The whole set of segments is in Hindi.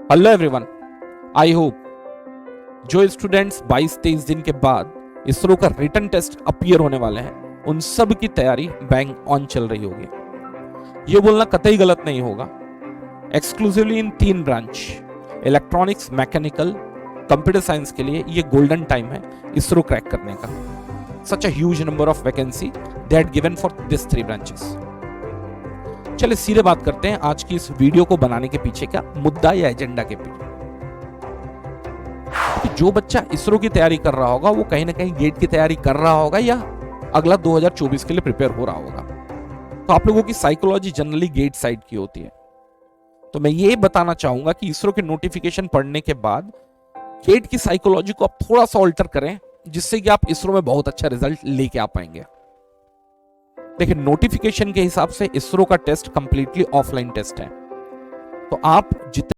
हेलो एवरीवन, आई होप जो स्टूडेंट्स 22-23 दिन के बाद इसरो का रिटन टेस्ट अपीयर होने वाले हैं उन सब की तैयारी बैंग ऑन चल रही होगी। ये बोलना कतई गलत नहीं होगा। Exclusively in 3 branch electronics, mechanical, computer science के लिए ये गोल्डन टाइम है इसरो क्रैक करने का। Such a huge number of vacancy that given for this 3 branches. चलिए सीधे बात करते हैं आज की इस वीडियो को बनाने के पीछे का मुद्दा या एजेंडा के पीछे। कि जो बच्चा इसरो की तैयारी कर रहा होगा वो कहीं ना कहीं गेट की तैयारी कर रहा होगा या अगला 2024 के लिए प्रिपेयर हो रहा होगा। तो आप लोगों की साइकोलॉजी जनरली गेट साइड की होती है। तो मैं ये बताना चाहूंगा कि इसरो के नोटिफिकेशन पढ़ने के बाद गेट की साइकोलॉजी को आप थोड़ा सा ऑल्टर करें, जिससे कि आप इसरो में बहुत अच्छा रिजल्ट लेके आ पाएंगे। देखिए, नोटिफिकेशन के हिसाब से इसरो का टेस्ट कंप्लीटली ऑफलाइन टेस्ट है। तो आप जितने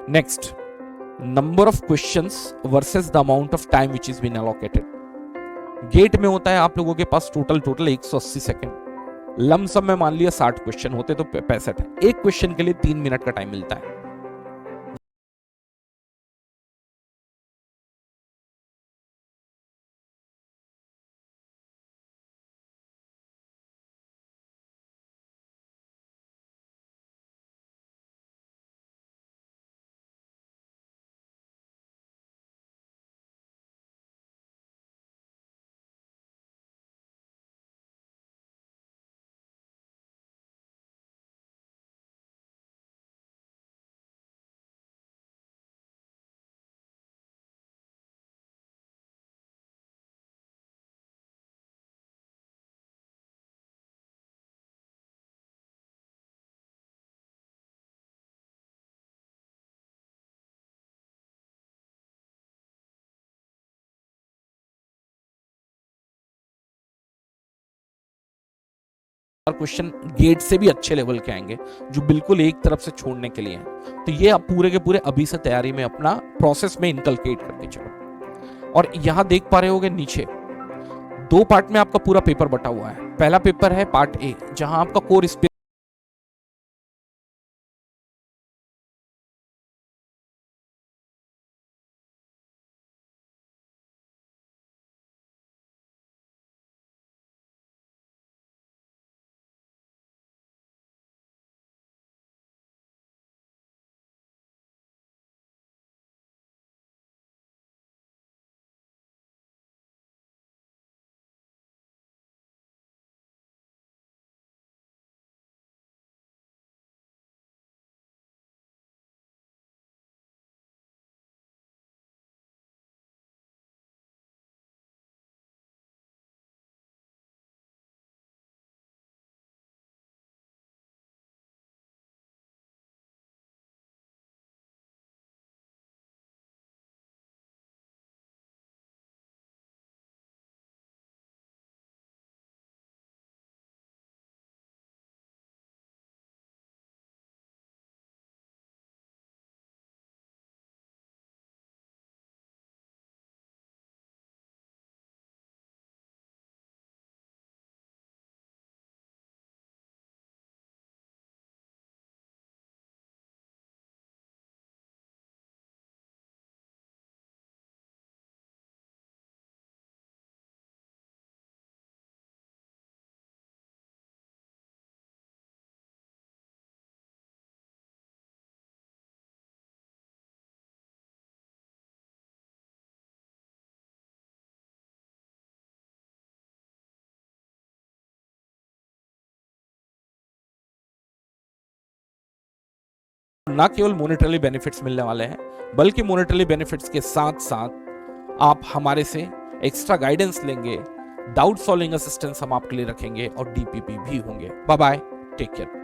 next number of questions versus the amount of time which is been allocated. GATE में होता है आप लोगों के पास टोटल 180 सेकंड। लमसम में मान लिया 60 क्वेश्चन होते तो 65 है। एक क्वेश्चन के लिए 3 मिनट का टाइम मिलता है। क्वेश्चन गेट से भी अच्छे लेवल के आएंगे जो बिल्कुल एक तरफ से छोड़ने के लिए हैं। तो ये आप पूरे के पूरे अभी से तैयारी में अपना प्रोसेस में इनकलकेट करके चलो। और यहां देख पा रहे होगे नीचे 2 पार्ट में आपका पूरा पेपर बटा हुआ है। पहला पेपर है पार्ट ए, जहां आपका कोर ना केवल मॉनेटरी बेनिफिट्स मिलने वाले हैं, बल्कि मॉनेटरी बेनिफिट्स के साथ साथ आप हमारे से एक्स्ट्रा गाइडेंस लेंगे, डाउट सॉल्विंग असिस्टेंस हम आपके लिए रखेंगे और डीपीपी भी होंगे। Bye bye, take care.